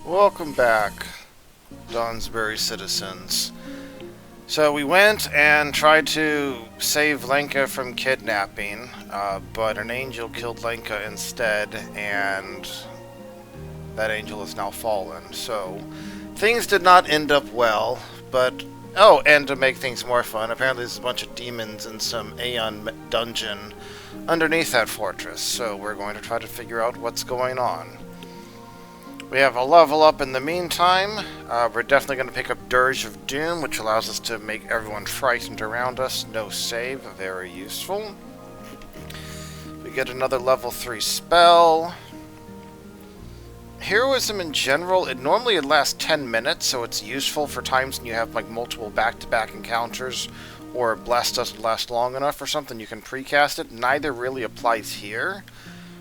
Welcome back, Dawnsbury citizens. So we went and tried to save Lenka from kidnapping, but an angel killed Lenka instead, and that angel is now fallen. So things did not end up well, but... Oh, and to make things more fun, apparently there's a bunch of demons in some Aeon dungeon underneath that fortress, so we're going to try to figure out what's going on. We have a level up in the meantime. We're definitely going to pick up Dirge of Doom, which allows us to make everyone frightened around us. No save, very useful. We get another level 3 spell. Heroism in general, it lasts 10 minutes, so it's useful for times when you have like multiple back-to-back encounters, or Bless doesn't last long enough or something, you can precast it. Neither really applies here.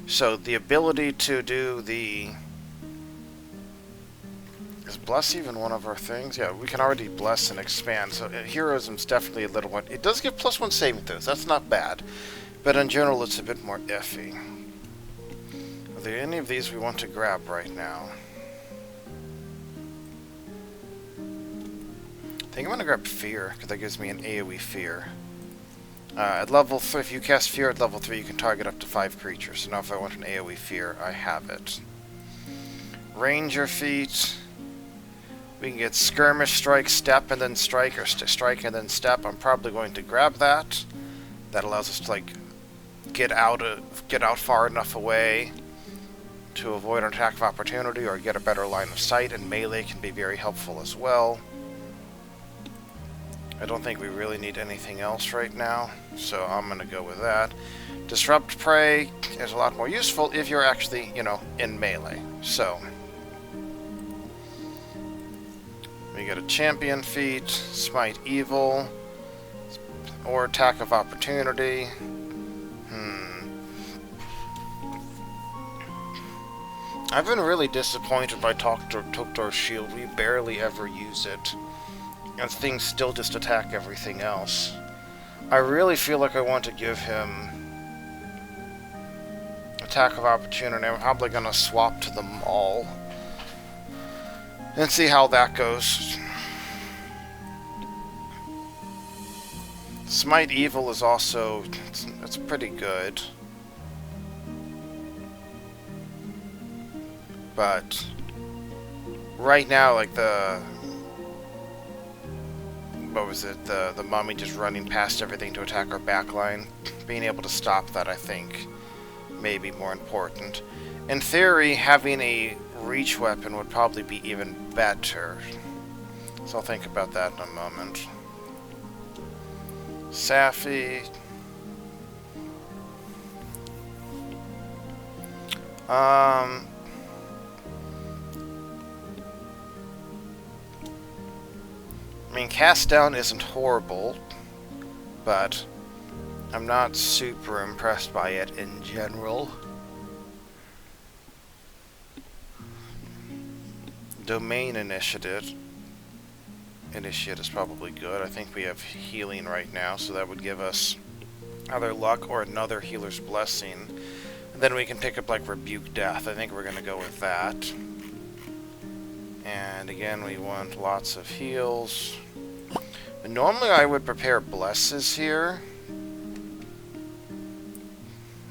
So the ability to do the... Is Bless even one of our things? Yeah, we can already Bless and expand, so Heroism's definitely a little one. It does give +1 saving throws, that's not bad. But in general, it's a bit more iffy. Are there any of these we want to grab right now? I think I'm going to grab Fear, because that gives me an AoE Fear. At level 3, if you cast Fear at level 3, you can target up to 5 creatures. So now if I want an AoE Fear, I have it. Ranger Feat. We can get Skirmish, Strike, Step, and then Strike, or Strike and then Step. I'm probably going to grab that. That allows us to, like, get out far enough away to avoid an attack of opportunity or get a better line of sight, and melee can be very helpful as well. I don't think we really need anything else right now, so I'm going to go with that. Disrupt Prey is a lot more useful if you're actually, you know, in melee. So... we get a Champion Feat, Smite Evil, or Attack of Opportunity. I've been really disappointed by Toktor's Shield. We barely ever use it, and things still just attack everything else. I really feel like I want to give him Attack of Opportunity. I'm probably going to swap to the Maul and see how that goes. Smite Evil is also... it's pretty good. But... right now, like the... what was it? The mummy just running past everything to attack our backline. Being able to stop that, I think, may be more important. In theory, having a reach weapon would probably be even better. So I'll think about that in a moment. Safi. I mean, Cast Down isn't horrible, but I'm not super impressed by it in general. Domain Initiate is probably good. I think we have healing right now, so that would give us either luck or another healer's blessing. And then we can pick up like Rebuke Death. I think we're going to go with that. And again, we want lots of heals. And normally I would prepare Blesses here.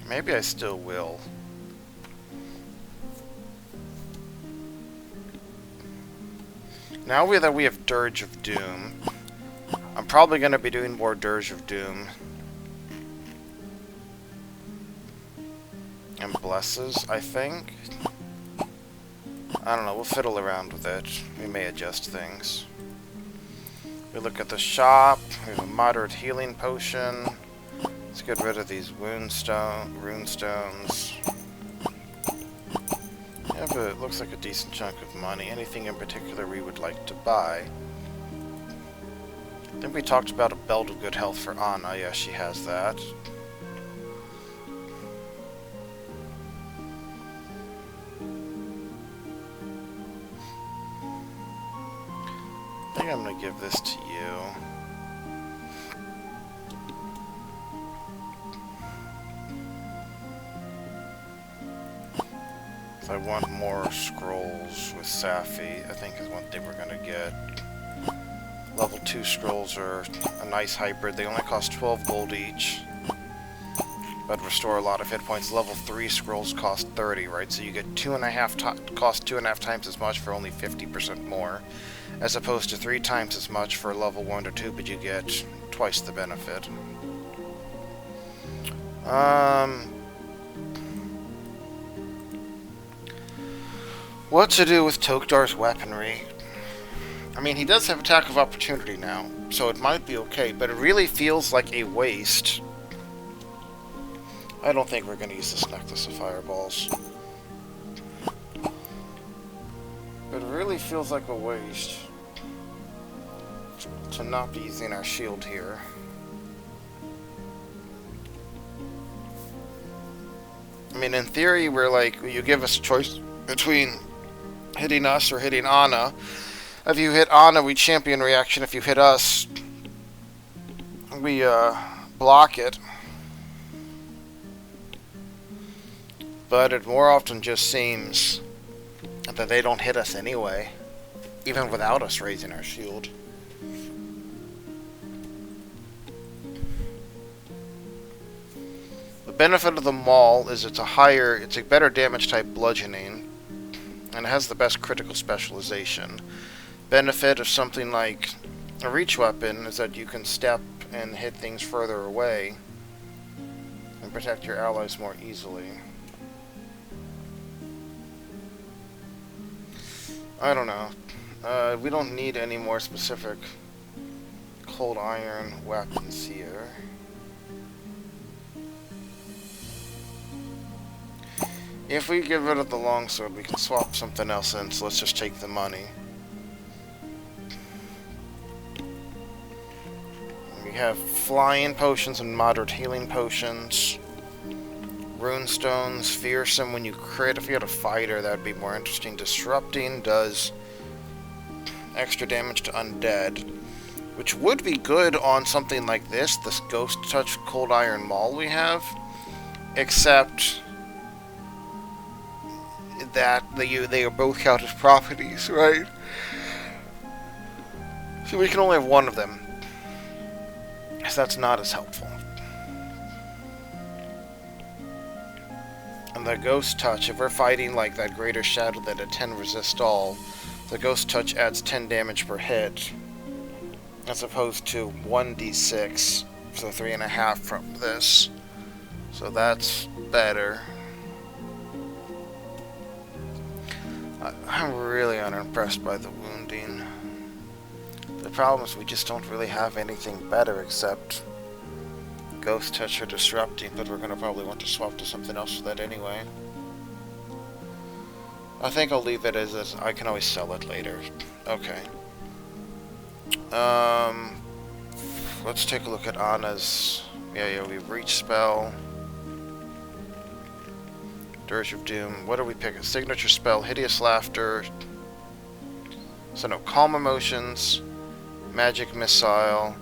Maybe I still will. Now that we have Dirge of Doom, I'm probably going to be doing more Dirge of Doom. And Blesses, I think. I don't know, we'll fiddle around with it. We may adjust things. We look at the shop. We have a moderate healing potion. Let's get rid of these rune stones. Yeah, but it looks like a decent chunk of money. Anything in particular we would like to buy? I think we talked about a Belt of Good Health for Anna. Yeah, she has that. I think I'm going to give this to you. So I want more scrolls with Safi, I think is what they were going to get. Level 2 scrolls are a nice hybrid. They only cost 12 gold each, but restore a lot of hit points. Level 3 scrolls cost 30, right? So you get cost 2.5 times as much for only 50% more, as opposed to 3 times as much for level 1 or 2, but you get twice the benefit. What to do with Tokdar's weaponry? I mean, he does have attack of opportunity now, so it might be okay, but it really feels like a waste. I don't think we're going to use this necklace of fireballs. But it really feels like a waste to not be using our shield here. I mean, in theory, we're like, you give us a choice between hitting us or hitting Anna. If you hit Anna, we champion reaction. If you hit us, we block it. But it more often just seems that they don't hit us anyway, even without us raising our shield. The benefit of the Maul is it's a better damage type bludgeoning, and it has the best critical specialization. Benefit of something like a reach weapon is that you can step and hit things further away and protect your allies more easily. I don't know. We don't need any more specific cold iron weapons here. If we get rid of the longsword, we can swap something else in, so let's just take the money. We have flying potions and moderate healing potions. Runestones, fearsome when you crit. If you had a fighter, that would be more interesting. Disrupting does extra damage to undead, which would be good on something like this Ghost Touch Cold Iron Maul we have, except that they are both counted as properties, right? So we can only have one of them, so that's not as helpful. And the Ghost Touch, if we're fighting like that Greater Shadow that at 10 resist all, the Ghost Touch adds 10 damage per hit, as opposed to 1d6, so 3.5 from this. So that's better. I'm really unimpressed by the wounding. The problem is we just don't really have anything better except Ghost Touch or Disrupting, but we're going to probably want to swap to something else for that anyway. I think I'll leave it as is. I can always sell it later. Okay. Let's take a look at Anna's. Yeah, we Reach Spell. Dirge of Doom. What are we picking? Signature Spell, Hideous Laughter. So no, Calm Emotions, Magic Missile,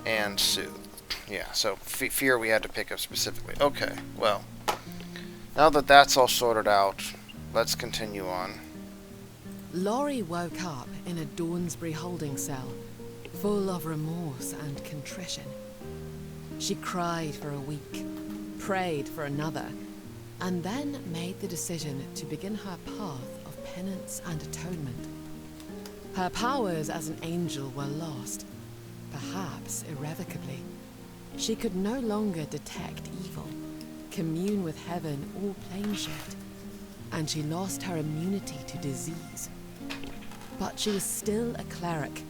and Soothe. Yeah, so Fear we had to pick up specifically. Okay, well, now that that's all sorted out, let's continue on. Laurie woke up in a Dawnsbury holding cell, full of remorse and contrition. She cried for a week, prayed for another, and then made the decision to begin her path of penance and atonement. Her powers as an angel were lost, perhaps irrevocably. She could no longer detect evil, commune with heaven or plane shift, and she lost her immunity to disease. But she was still a cleric,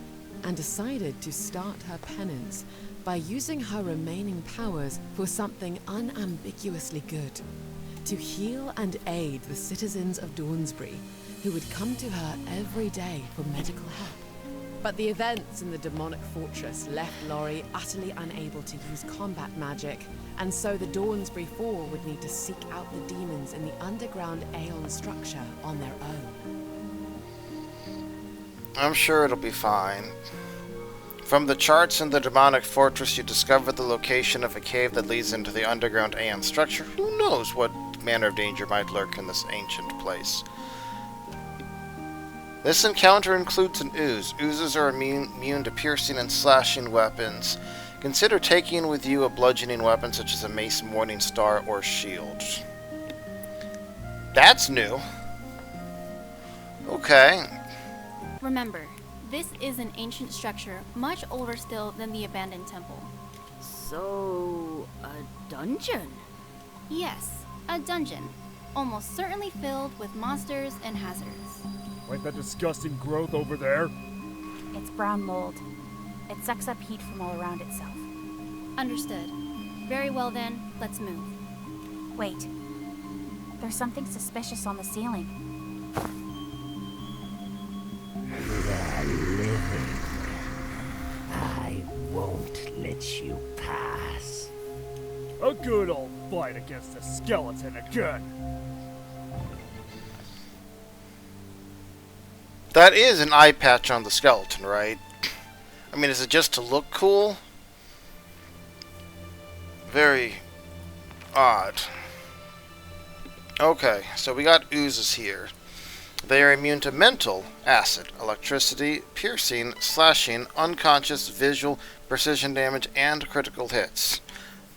and decided to start her penance by using her remaining powers for something unambiguously good, to heal and aid the citizens of Dawnsbury, who would come to her every day for medical help. But the events in the demonic fortress left Laurie utterly unable to use combat magic, and so the Dawnsbury Four would need to seek out the demons in the underground aeon structure on their own. I'm sure it'll be fine. From the charts in the demonic fortress, you discover the location of a cave that leads into the underground aeon structure. Who knows what manner of danger might lurk in this ancient place. This encounter includes an ooze. Oozes are immune to piercing and slashing weapons. Consider taking with you a bludgeoning weapon such as a mace, morning star, or shield. That's new. Okay. Remember, this is an ancient structure, much older still than the abandoned temple. So, a dungeon? Yes, a dungeon. Almost certainly filled with monsters and hazards. Like that disgusting growth over there? It's brown mold. It sucks up heat from all around itself. Understood. Very well then, let's move. Wait. There's something suspicious on the ceiling. The living. I won't let you pass. A good old fight against a skeleton again. That is an eye patch on the skeleton, right? I mean, is it just to look cool? Very odd. Okay, so we got oozes here. They are immune to mental, acid, electricity, piercing, slashing, unconscious, visual, precision damage, and critical hits.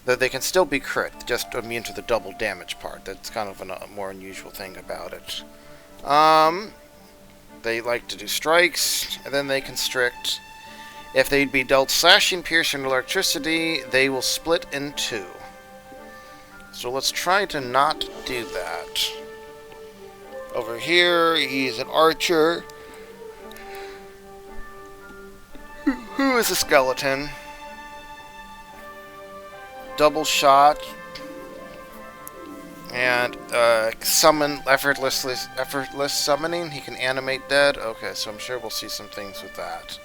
Though they can still be crit, just immune to the double damage part. That's kind of a more unusual thing about it. They like to do strikes, and then they constrict. If they'd be dealt slashing, piercing, or electricity, they will split in two. So let's try to not do that. Over here, he's an archer. Who is a skeleton? Double shot. And summon effortless summoning. He can animate dead. Okay, so I'm sure we'll see some things with that.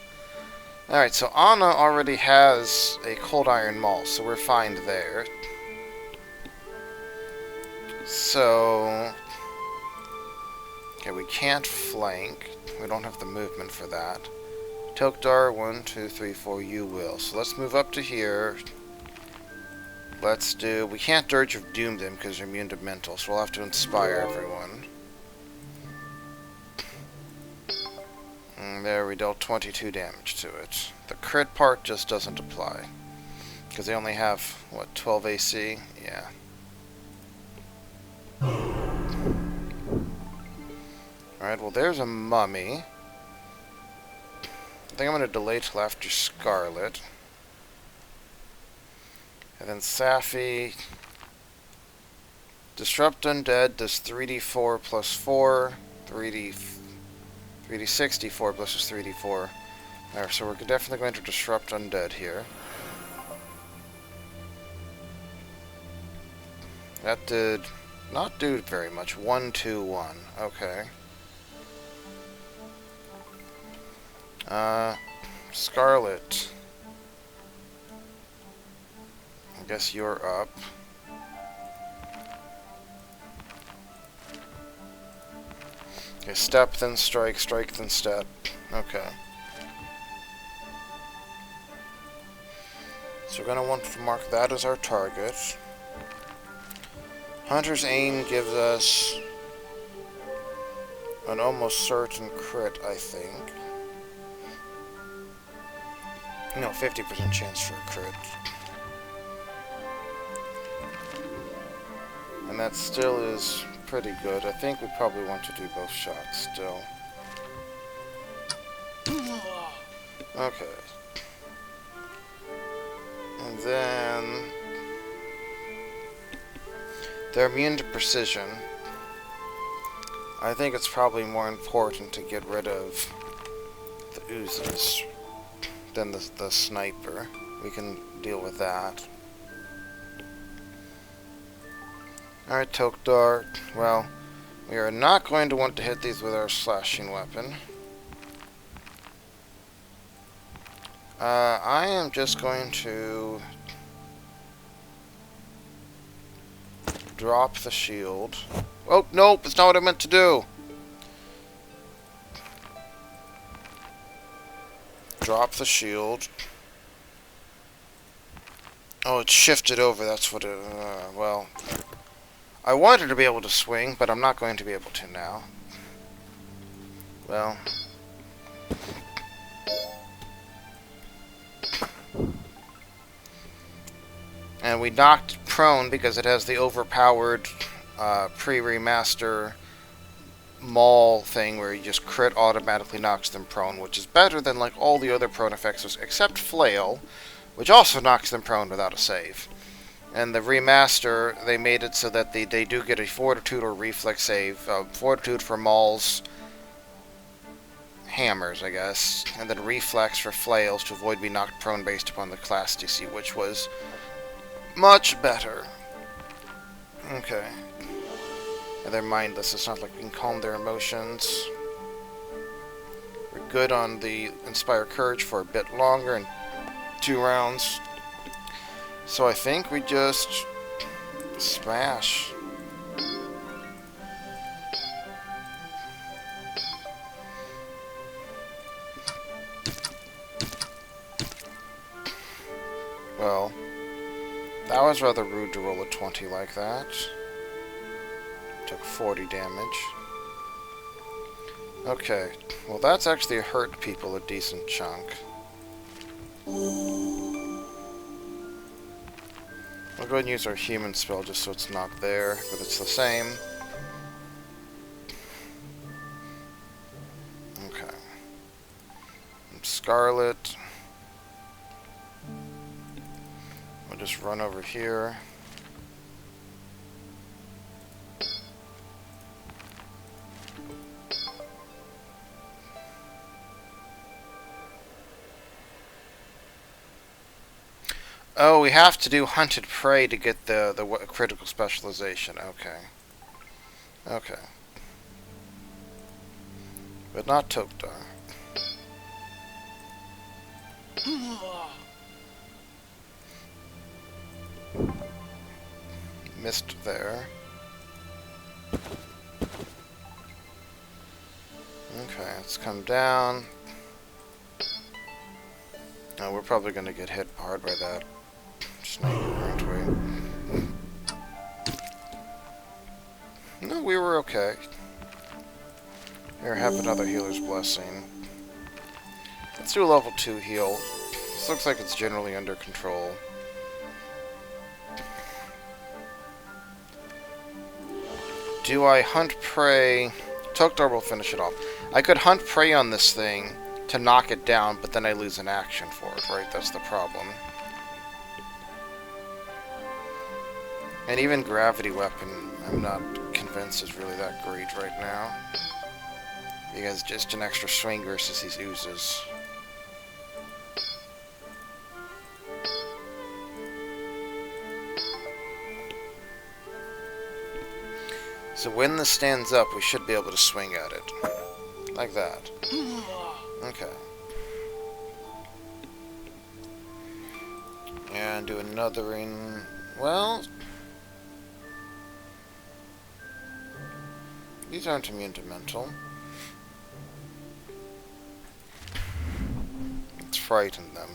Alright, so Anna already has a cold iron maul, so we're fine there. So okay, we can't flank. We don't have the movement for that. Tokdar, 1, 2, 3, 4, you will. So let's move up to here. Let's do... We can't Dirge of Doom them because they're immune to mental, so we'll have to inspire everyone. And there, we dealt 22 damage to it. The crit part just doesn't apply. Because they only have, what, 12 AC? Yeah. Alright, well there's a mummy. I think I'm going to delay till after Scarlet. And then Safi. Disrupt Undead does 3d4 plus 4. 3d64 plus 3d4. Alright, so we're definitely going to Disrupt Undead here. That did not do very much. 1, 2, 1. Okay. Scarlet. I guess you're up. Okay, step, then strike, strike, then step. Okay. So we're going to want to mark that as our target. Hunter's Aim gives us an almost certain crit, I think. No, 50% chance for a crit. And that still is pretty good. I think we probably want to do both shots still. Okay. And then... they're immune to precision. I think it's probably more important to get rid of the oozes than the sniper. We can deal with that. Alright, Tokdar. Well, we are not going to want to hit these with our slashing weapon. I am just going to drop the shield. Oh, nope, that's not what I meant to do. Drop the shield. Oh, it shifted over, that's what it... well... I wanted to be able to swing, but I'm not going to be able to now. Well. And we knocked prone because it has the overpowered pre-remaster maul thing where you just crit automatically knocks them prone, which is better than like all the other prone effects except flail, which also knocks them prone without a save. And the remaster, they made it so that they do get a fortitude or reflex save. Fortitude for mauls, hammers, I guess, and then reflex for flails to avoid being knocked prone based upon the class DC, which was much better. Okay. And they're mindless. It's not like we can calm their emotions. We're good on the Inspire Courage for a bit longer and 2 rounds. So I think we just smash. Well, that was rather rude to roll a 20 like that. Took 40 damage. Okay, well that's actually hurt people a decent chunk. We'll go ahead and use our human spell just so it's not there, but it's the same. Okay. And Scarlet. We'll just run over here. Oh, we have to do Hunted Prey to get the critical specialization. Okay. Okay. But not Tok'tar. Missed there. Okay, let's come down. Oh, we're probably going to get hit hard by that sniper, aren't we? No, we were okay. Here, have another healer's blessing. Let's do a level 2 heal. This looks like it's generally under control. Do I hunt prey? Tok'tar will finish it off. I could hunt prey on this thing to knock it down, but then I lose an action for it, right? That's the problem. And even Gravity Weapon, I'm not convinced is really that great right now. Because just an extra swing versus these oozes. So when this stands up, we should be able to swing at it. Like that. Okay. And do another in... Well... These aren't immune to mental. Let's frighten them.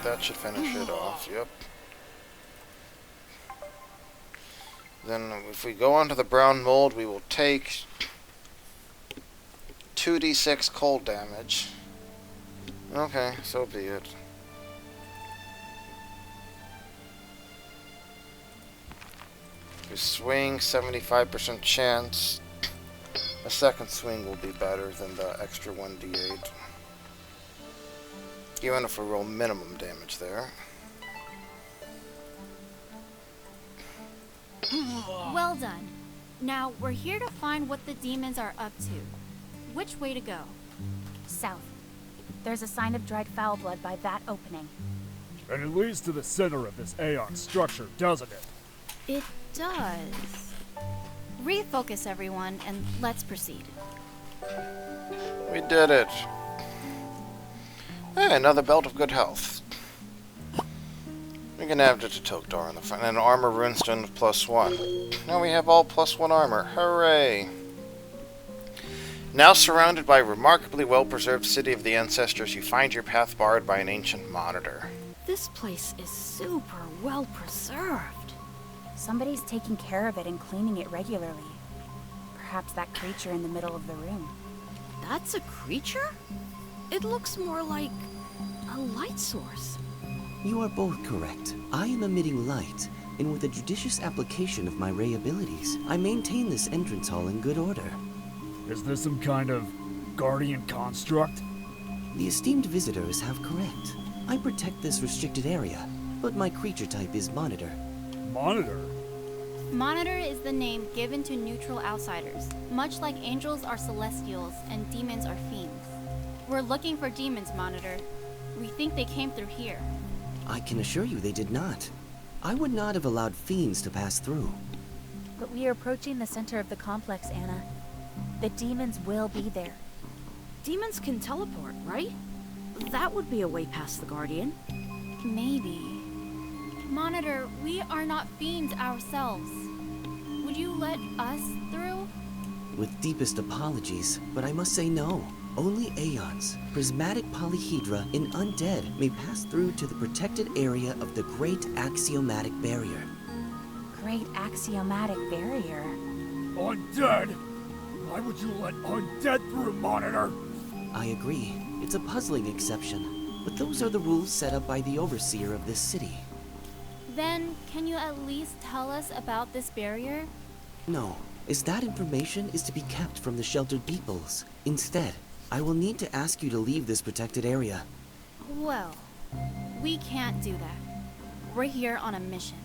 That should finish it off, yep. Then if we go onto the brown mold, we will take 2d6 cold damage. Okay, so be it. We swing, 75% chance. A second swing will be better than the extra 1d8. Even if we roll minimum damage there. Well done. Now, we're here to find what the demons are up to. Which way to go? South. There's a sign of dried foul blood by that opening. And it leads to the center of this aeon structure, doesn't it? It does. Refocus, everyone, and let's proceed. We did it. Hey, another belt of good health. We can add it to Tok'tar in the front. And an armor runestone of +1. Now we have all +1 armor. Hooray! Now surrounded by a remarkably well-preserved city of the ancestors, you find your path barred by an ancient monitor. This place is super well preserved. Somebody's taking care of it and cleaning it regularly. Perhaps that creature in the middle of the room. That's a creature? It looks more like a light source. You are both correct. I am emitting light, and with a judicious application of my ray abilities, I maintain this entrance hall in good order. Is this some kind of guardian construct? The esteemed visitors have correct. I protect this restricted area, but my creature type is Monitor. Monitor? Monitor is the name given to neutral outsiders, much like angels are celestials and demons are fiends. We're looking for demons, Monitor. We think they came through here. I can assure you they did not. I would not have allowed fiends to pass through. But we are approaching the center of the complex, Anna. The demons will be there. Demons can teleport, right? That would be a way past the Guardian. Maybe. Monitor, we are not fiends ourselves. Would you let us through? With deepest apologies, but I must say no. Only aeons, prismatic polyhedra, and undead may pass through to the protected area of the Great Axiomatic Barrier. Great axiomatic barrier. Undead? Why would you let undead through, Monitor? I agree. It's a puzzling exception, but those are the rules set up by the overseer of this city. Then, can you at least tell us about this barrier? No, as that information is to be kept from the sheltered peoples. Instead, I will need to ask you to leave this protected area. Well, we can't do that. We're here on a mission.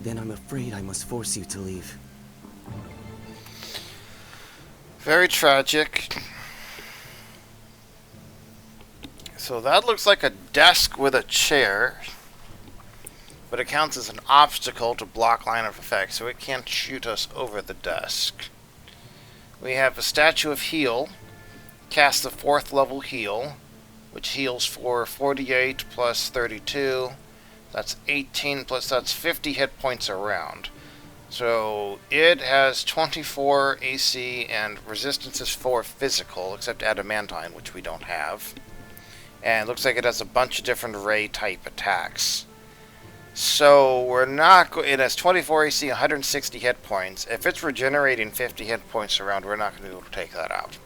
Then I'm afraid I must force you to leave. Very tragic. So that looks like a desk with a chair, but it counts as an obstacle to block line of effect, so it can't shoot us over the desk. We have a statue of heal. Cast the 4th level heal, which heals for 48 plus 32. That's 18 plus that's 50 hit points a round. So it has 24 AC and resistance is 4 physical, except adamantine, which we don't have. And it looks like it has a bunch of different ray type attacks. So we're not it has 24 AC, 160 hit points. If it's regenerating 50 hit points around, we're not going to be able to take that out.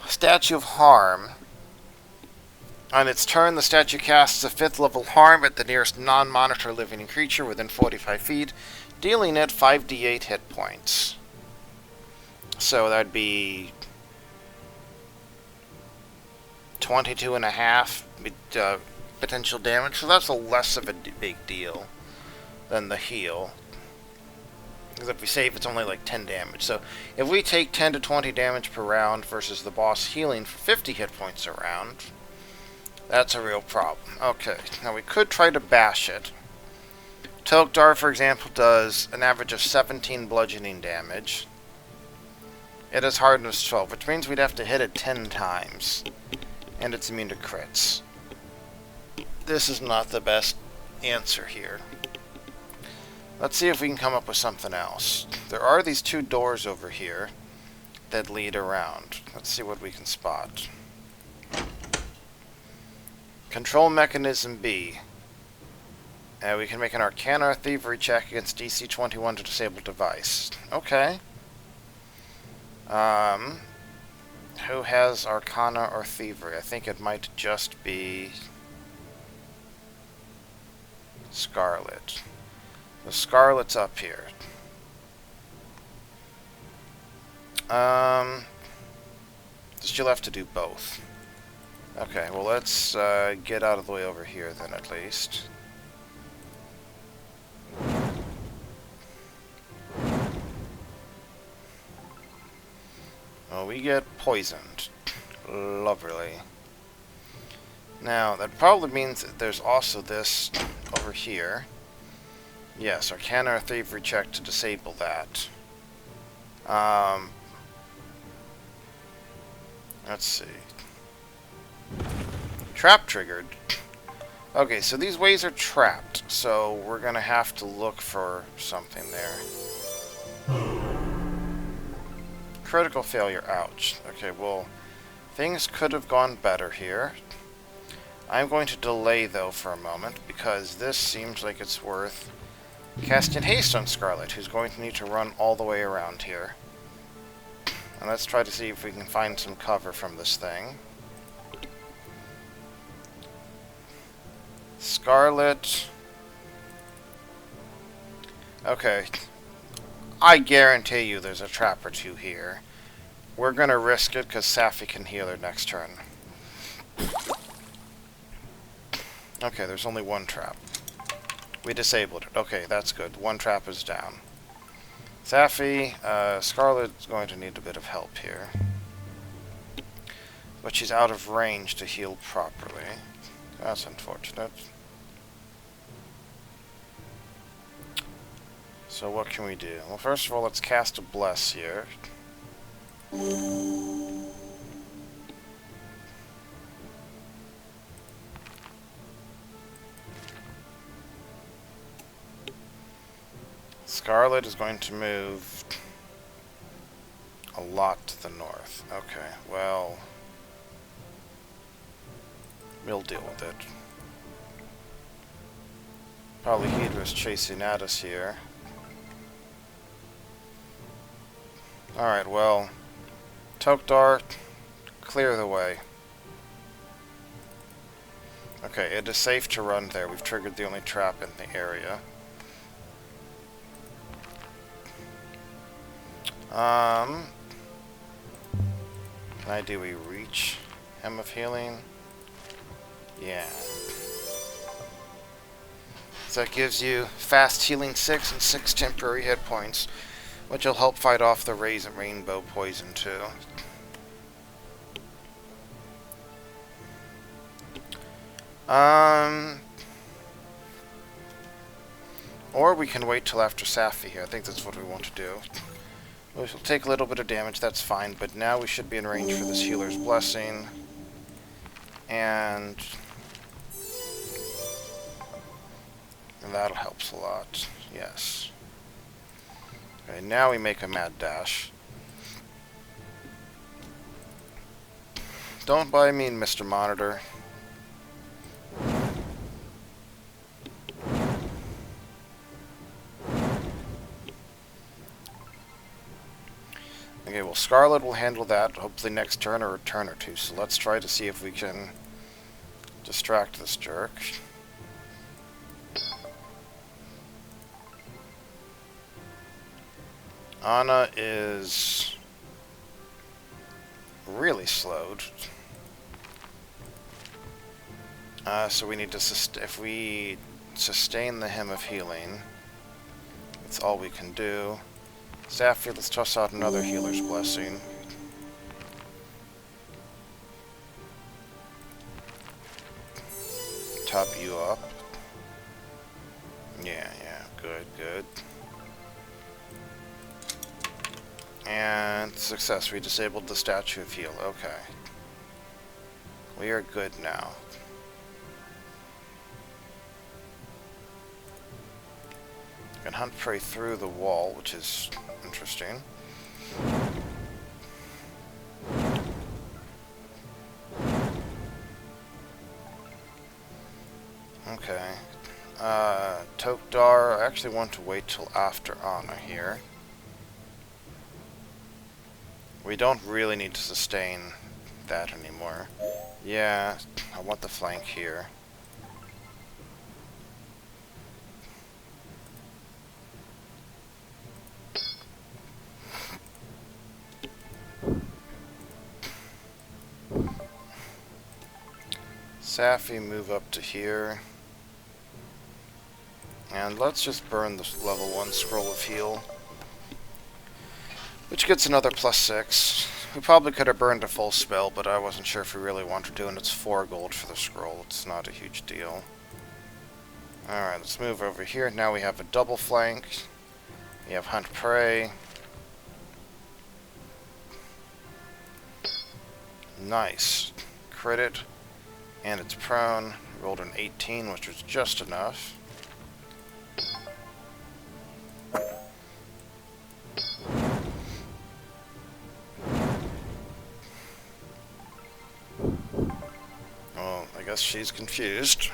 Statue of Harm. On its turn, the statue casts a 5th level harm at the nearest non-monitor living creature within 45 feet, dealing it 5d8 hit points. So that'd be 22.5 potential damage. So that's a less of a big deal than the heal. Because if we save, it's only like 10 damage. So if we take 10 to 20 damage per round versus the boss healing for 50 hit points a round, that's a real problem. Okay, now we could try to bash it. Tok'dar, for example, does an average of 17 bludgeoning damage. It has hardness 12, which means we'd have to hit it 10 times. And it's immune to crits. This is not the best answer here. Let's see if we can come up with something else. There are these 2 doors over here that lead around. Let's see what we can spot. Control Mechanism B. We can make an Arcana or Thievery check against DC 21 to disable device. Okay. Who has Arcana or Thievery? I think it might just be Scarlet. The Scarlet's up here. She'll have to do both. Okay, well let's get out of the way over here then at least. Well, we get poisoned. Lovely. Now, that probably means that there's also this over here. Yes, Arcana or Thievery check to disable that. Let's see. Trap triggered. Okay, so these ways are trapped, so we're gonna have to look for something there. Critical failure, ouch. Okay, well, things could have gone better here. I'm going to delay, though, for a moment, because this seems like it's worth casting haste on Scarlet, who's going to need to run all the way around here. And let's try to see if we can find some cover from this thing. Scarlet. Okay. I guarantee you there's a trap or two here. We're gonna risk it because Safi can heal her next turn. Okay, there's only one trap. We disabled it. Okay, that's good. One trap is down. Safi, Scarlet's going to need a bit of help here. But she's out of range to heal properly. That's unfortunate. So what can we do? Well, first of all, let's cast a Bless here. Scarlet is going to move a lot to the north. Okay, well, we'll deal with it. Polyhedra's chasing at us here. Alright, well, Tok'dar, clear the way. Okay, it is safe to run there. We've triggered the only trap in the area. Do we reach Hem of Healing? Yeah. So that gives you fast healing 6 and 6 temporary hit points, which will help fight off the rainbow poison too. Or we can wait till after Safi here. I think that's what we want to do. We'll take a little bit of damage, that's fine, but now we should be in range for this Healer's Blessing. And that'll help a lot, yes. Okay, now we make a mad dash. Don't by me, Mr. Monitor. Okay, well, Scarlet will handle that, hopefully next turn or a turn or two. So let's try to see if we can distract this jerk. Anna is really slowed. So we need to if we sustain the Hymn of Healing, that's all we can do. Safi, let's toss out another Healer's Blessing. Top you up. Yeah, good, good. And success, we disabled the Statue of Heal. Okay. We are good now. You can hunt prey through the wall, which is interesting. Okay. Tok'dar, I actually want to wait till after Anna here. We don't really need to sustain that anymore. Yeah, I want the flank here. Safi, move up to here. And let's just burn the level 1 Scroll of Heal, which gets another +6. We probably could have burned a full spell, but I wasn't sure if we really wanted to, and it's 4 gold for the scroll. It's not a huge deal. Alright, let's move over here. Now we have a double flank. We have Hunt Prey. Nice. Crit it. And it's prone. Rolled an 18, which was just enough. guess she's confused.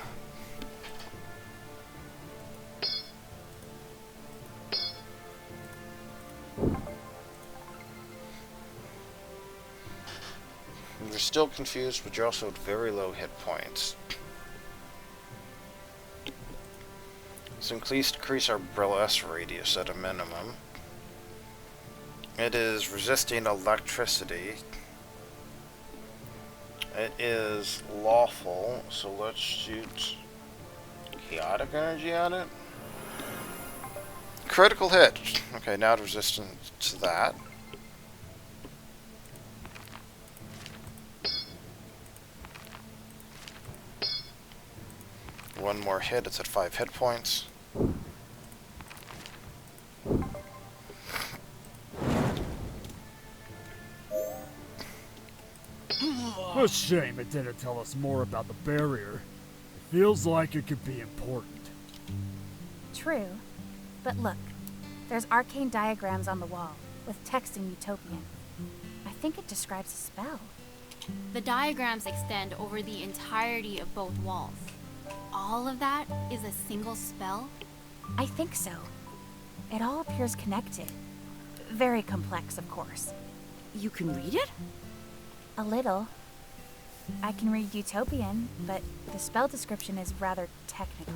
You're still confused, but you're also at very low hit points. So please decrease our burlesque radius at a minimum. It is resisting electricity. It is lawful, so let's shoot chaotic energy at it. Critical hit. Okay, now it's resistant to that. One more hit, it's at 5 hit points. A shame it didn't tell us more about the barrier. It feels like it could be important. True. But look, there's arcane diagrams on the wall, with text in Utopian. I think it describes a spell. The diagrams extend over the entirety of both walls. All of that is a single spell? I think so. It all appears connected. Very complex, of course. You can read it? A little. I can read Utopian, but the spell description is rather technical.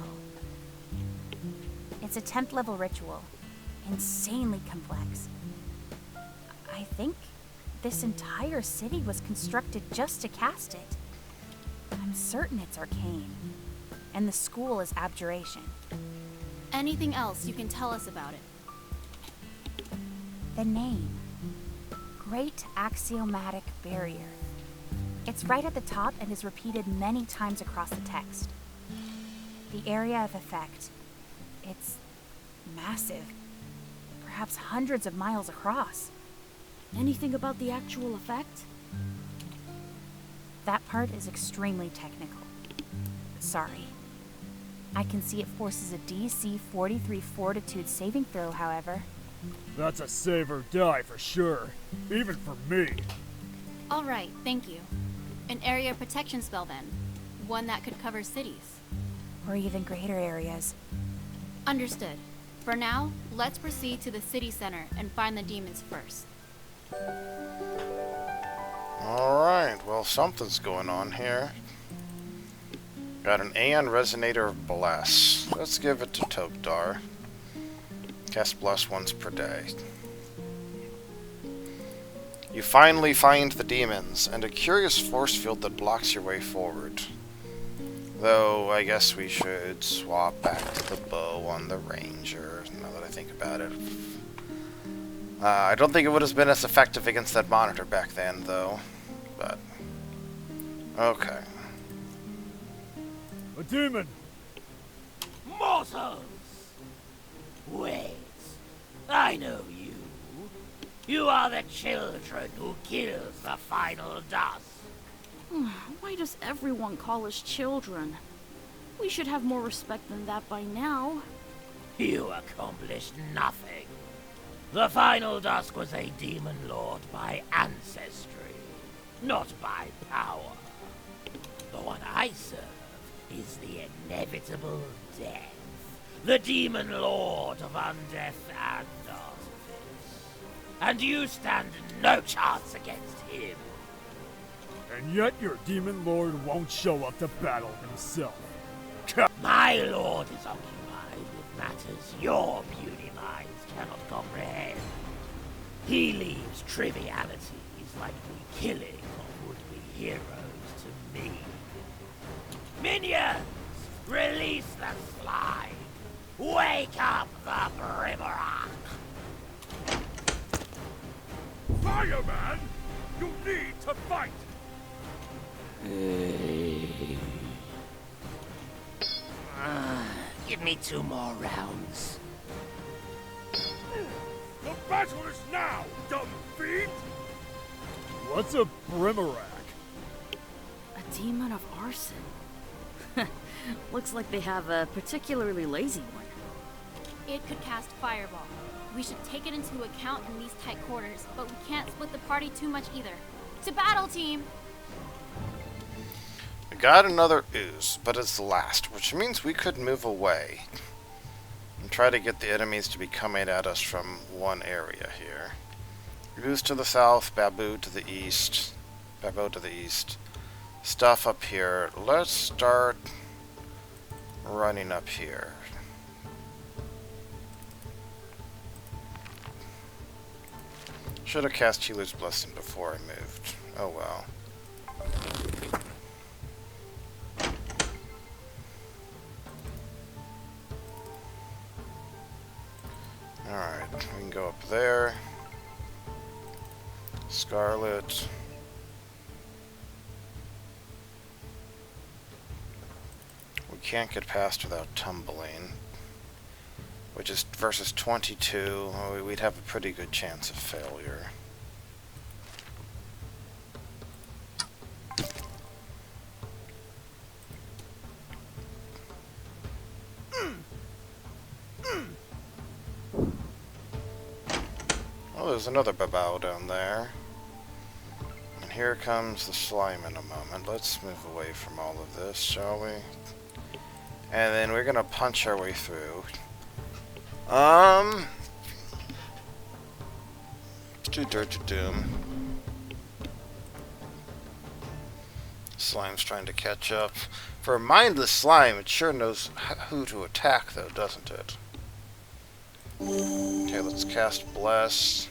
It's a 10th level ritual. Insanely complex. I think this entire city was constructed just to cast it. I'm certain it's arcane. And the school is abjuration. Anything else you can tell us about it? The name. Great Axiomatic Barrier. It's right at the top and is repeated many times across the text. The area of effect. It's massive. Perhaps hundreds of miles across. Anything about the actual effect? That part is extremely technical. Sorry. I can see it forces a DC 43 Fortitude saving throw, however. That's a save or die for sure. Even for me. Alright, thank you. An area protection spell then. One that could cover cities. Or even greater areas. Understood. For now, let's proceed to the city center and find the demons first. Alright, well, something's going on here. Got an Aeon Resonator of Bless. Let's give it to Tokdar. Cast Bless once per day. You finally find the demons, and a curious force field that blocks your way forward. Though, I guess we should swap back to the bow on the ranger, now that I think about it. I don't think it would have been as effective against that monitor back then, though. But, okay. A demon! Mortals! Wait, I know you. You are the children who kills the final dust. Why does everyone call us children? We should have more respect than that by now. You accomplished nothing. The final dusk was a demon lord by ancestry, not by power. The one I serve is the inevitable death. The demon lord of undeath and artifice. And you stand no chance against him. And yet your demon lord won't show up to battle himself. My lord is occupied with matters your puny minds cannot comprehend. He leaves trivialities like the killing of would-be heroes to me. Minions, release the slime. Wake up the Brimrock. Fireman! You need to fight! Give me 2 more rounds. The battle is now, dumb fiend! What's a Brimrock? A demon of arson. Looks like they have a particularly lazy one. It could cast Fireball. We should take it into account in these tight quarters, but we can't split the party too much either. To battle, team! got another ooze, but it's the last, which means we could move away and try to get the enemies to be coming at us from one area here. Ooze to the south, Baboo to the east, stuff up here. Let's start running up here. Should have cast Healer's Blessing before I moved. Oh well. Alright, we can go up there. Scarlet. We can't get past without tumbling. Which is versus 22. We'd have a pretty good chance of failure. Oh, there's another Babao down there. And here comes the slime in a moment. Let's move away from all of this, shall we? And then we're gonna punch our way through. Let's do Dirge of Doom. Slime's trying to catch up. For a mindless slime, it sure knows who to attack, though, doesn't it? Okay, let's cast Bless.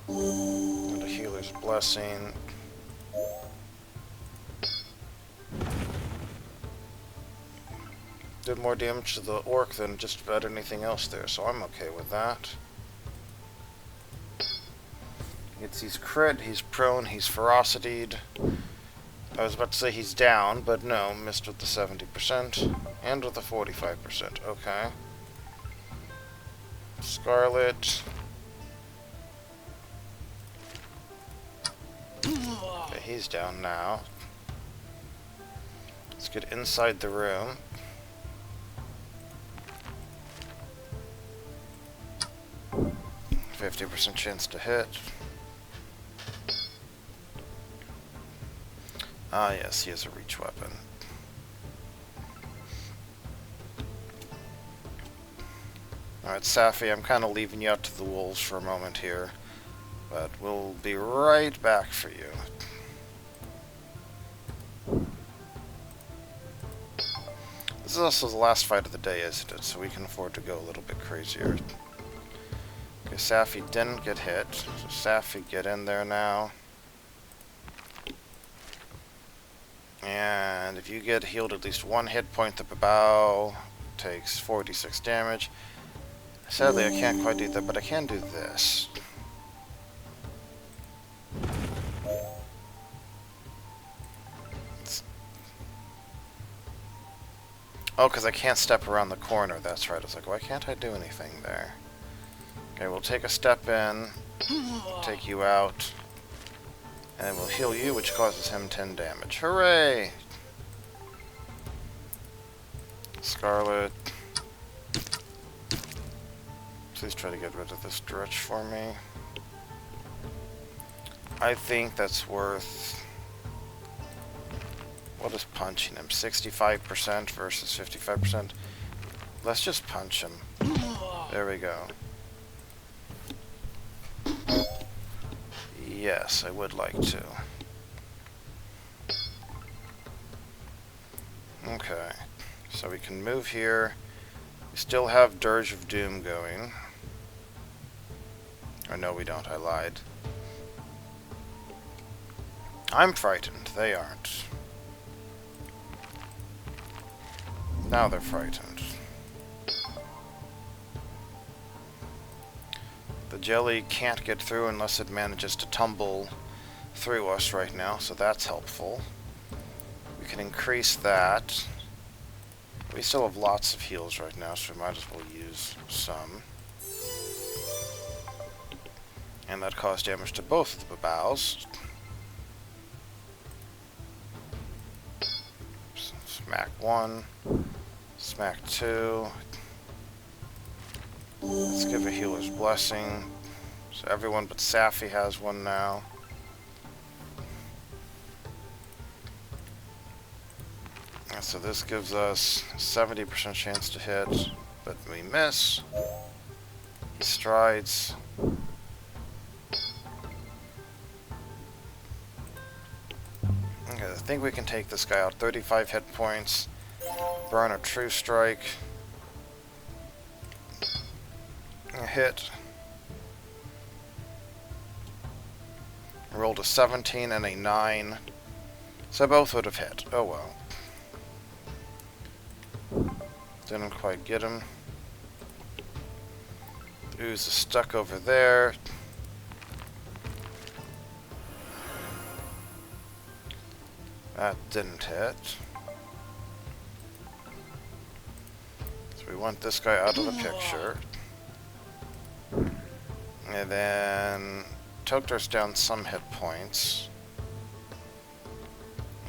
And a Healer's Blessing. Did more damage to the orc than just about anything else there, so I'm okay with that. It's he's crit, he's prone, he's ferocitied. I was about to say he's down, but no, missed with the 70% and with the 45%. Okay. Scarlet. Okay, he's down now. Let's get inside the room. 50% chance to hit. Ah, yes, he has a reach weapon. Alright, Safi, I'm kind of leaving you out to the wolves for a moment here, but we'll be right back for you. This is also the last fight of the day, isn't it? So we can afford to go a little bit crazier. Okay, Safi didn't get hit, so Safi, get in there now. And if you get healed at least one hit point, the Babao takes 46 damage. Sadly, I can't quite do that, but I can do this. Oh, because I can't step around the corner, that's right. I was like, why can't I do anything there? Okay, we'll take a step in, take you out, and we'll heal you, which causes him 10 damage. Hooray! Scarlet. Please try to get rid of this Dretch for me. I think that's worth... What is punching him? 65% versus 55%? Let's just punch him. There we go. Yes, I would like to. Okay, so we can move here. We still have Dirge of Doom going. Or no, we don't. I lied. I'm frightened. They aren't. Now they're frightened. The jelly can't get through unless it manages to tumble through us right now, so that's helpful. We can increase that. We still have lots of heals right now, so we might as well use some. And that caused damage to both of the Babaos. Smack 1. Smack 2. Let's give a Healer's Blessing. So everyone but Safi has one now. So this gives us 70% chance to hit, but we miss. He strides. Okay, I think we can take this guy out. 35 hit points. Burn a true strike. A hit. Rolled a 17 and a 9. So both would have hit. Oh well. Didn't quite get him. The ooze is stuck over there. That didn't hit. So we want this guy out of the picture. And then Toktar's down some hit points.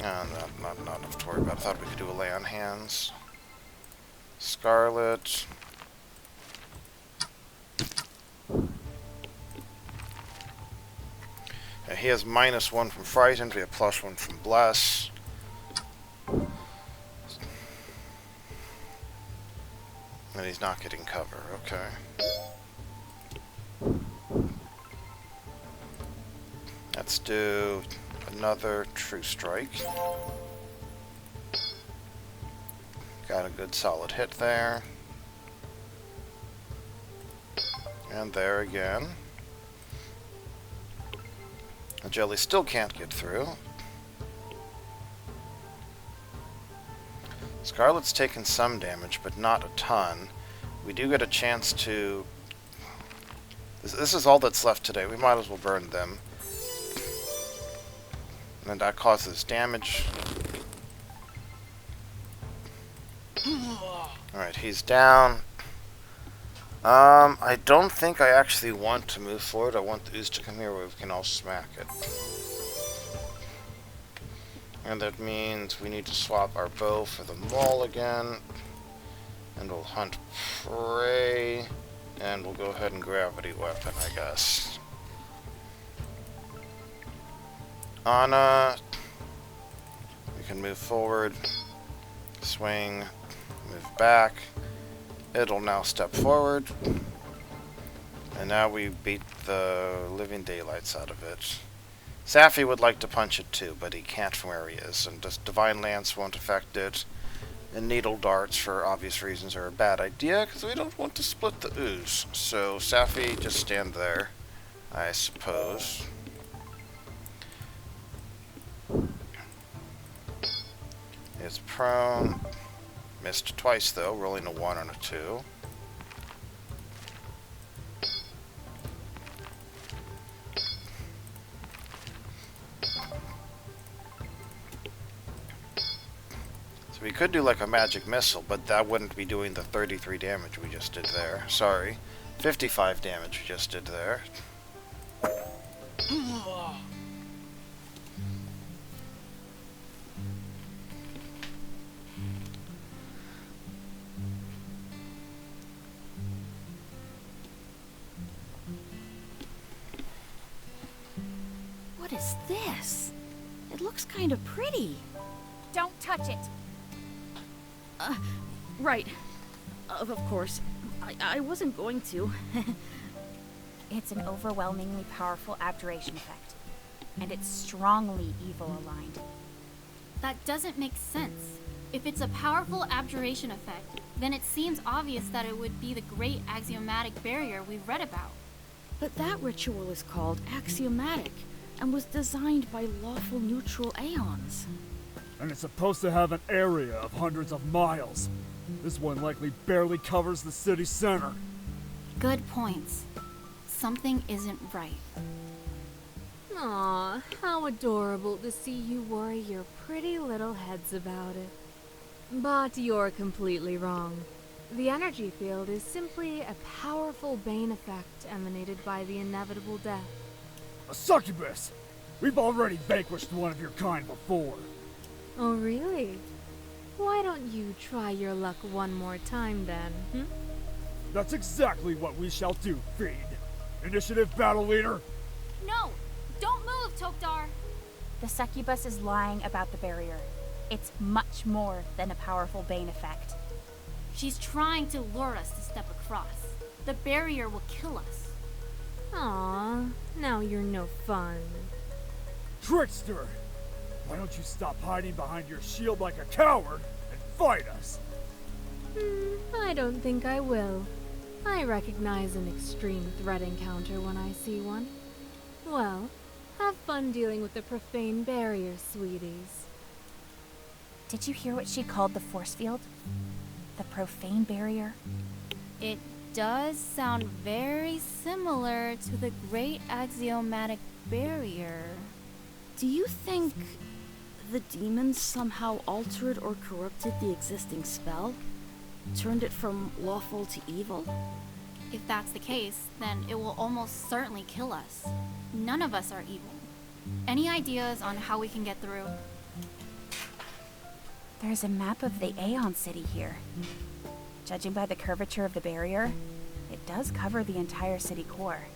Not enough to worry about. I thought we could do a lay on hands. Scarlet. He has -1 from Frightened, we have +1 from Bless. And he's not getting cover, okay. Let's do another True Strike. Got a good solid hit there. And there again. The jelly still can't get through. Scarlet's taken some damage, but not a ton. We do get a chance to... This is all that's left today. We might as well burn them. And then that causes damage. Alright, he's down. I don't think I actually want to move forward. I want the ooze to come here where we can all smack it. And that means we need to swap our bow for the maul again. And we'll hunt prey. And we'll go ahead and gravity weapon, I guess. Anna. We can move forward. Swing. Move back. It'll now step forward. And now we beat the living daylights out of it. Safi would like to punch it too, but he can't from where he is. And just Divine Lance won't affect it. And Needle Darts, for obvious reasons, are a bad idea, because we don't want to split the ooze. So Safi, just stand there, I suppose. It's prone. Missed twice though, rolling a 1 and a 2. So we could do like a magic missile, but that wouldn't be doing the 33 damage we just did there. Sorry. 55 damage we just did there. What is this? It looks kind of pretty. Don't touch it. Right. Of course. I wasn't going to. It's an overwhelmingly powerful abjuration effect, and it's strongly evil aligned. That doesn't make sense. If it's a powerful abjuration effect, then it seems obvious that it would be the great axiomatic barrier we've read about. But that ritual is called axiomatic, and was designed by lawful neutral aeons. And it's supposed to have an area of hundreds of miles. This one likely barely covers the city center. Good points. Something isn't right. Aw, how adorable to see you worry your pretty little heads about it. But you're completely wrong. The energy field is simply a powerful bane effect emanated by the inevitable death. A succubus! We've already vanquished one of your kind before. Oh, really? Why don't you try your luck one more time then, That's exactly what we shall do, Fiend. Initiative, battle leader! No! Don't move, Toktar! The succubus is lying about the barrier. It's much more than a powerful bane effect. She's trying to lure us to step across. The barrier will kill us. Aw, now you're no fun. Trickster! Why don't you stop hiding behind your shield like a coward and fight us? I don't think I will. I recognize an extreme threat encounter when I see one. Well, have fun dealing with the profane barrier, sweeties. Did you hear what she called the force field? The profane barrier? It does sound very similar to the Great Axiomatic Barrier. Do you think the demons somehow altered or corrupted the existing spell? Turned it from lawful to evil? If that's the case, then it will almost certainly kill us. None of us are evil. Any ideas on how we can get through? There's a map of the Aeon city here. Judging by the curvature of the barrier, it does cover the entire city core.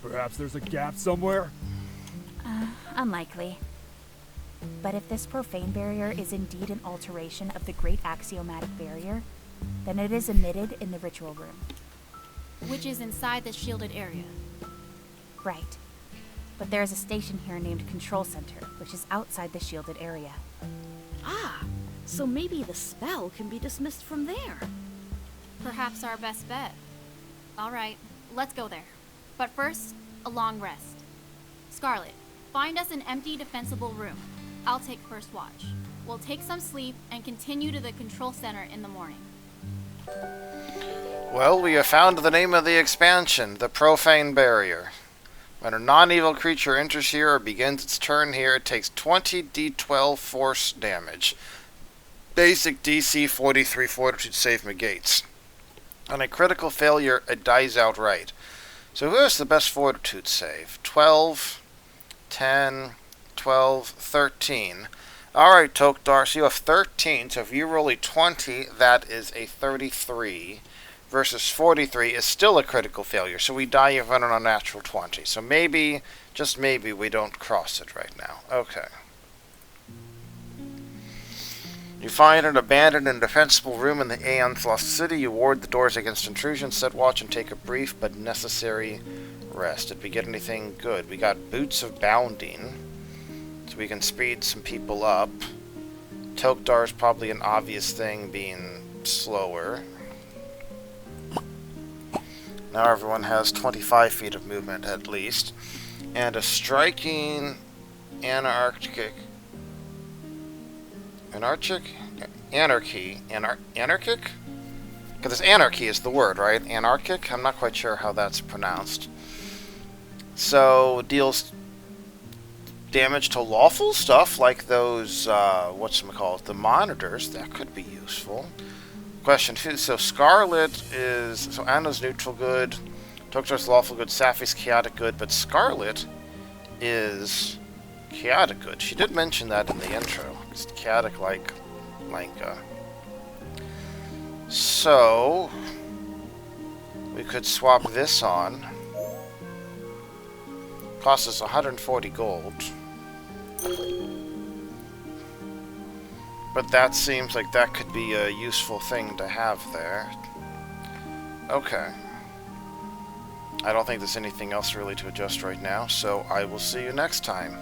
Perhaps there's a gap somewhere? Unlikely. But if this profane barrier is indeed an alteration of the Great Axiomatic Barrier, then it is emitted in the ritual room. Which is inside the shielded area. Right. But there is a station here named Control Center, which is outside the shielded area. Ah, so maybe the spell can be dismissed from there. Perhaps our best bet. Alright, let's go there. But first, a long rest. Scarlet, find us an empty defensible room. I'll take first watch. We'll take some sleep and continue to the control center in the morning. Well, we have found the name of the expansion, the Profane Barrier. When a non-evil creature enters here or begins its turn here, it takes 20 d12 force damage. Basic DC 43 Fortitude save negates. On a critical failure, it dies outright. So who has the best Fortitude save? 12, 10, 12, 13. Alright, Tokdar, so you have 13, so if you roll a 20, that is a 33. Versus 43 is still a critical failure, so we die even on a natural 20. So maybe, just maybe, we don't cross it right now. Okay. You find an abandoned and defensible room in the Aeon's Lost City. You ward the doors against intrusion, set watch, and take a brief but necessary rest. Did we get anything good? We got Boots of Bounding, so we can speed some people up. Tokdar is probably an obvious thing, being slower. Now everyone has 25 feet of movement at least. And a striking anarchic? Anarchic? Because anarchy is the word, right? Anarchic? I'm not quite sure how that's pronounced. So, deals damage to lawful stuff like those, whatchamacallit, the monitors. That could be useful. Question 2. So Scarlet is... So Anna's neutral good, Toktar's lawful good, Safi's chaotic good, but Scarlet is chaotic good. She did mention that in the intro. It's chaotic like Lanka. So we could swap this on. Costs us 140 gold. But that seems like that could be a useful thing to have there. Okay. I don't think there's anything else really to adjust right now, so I will see you next time.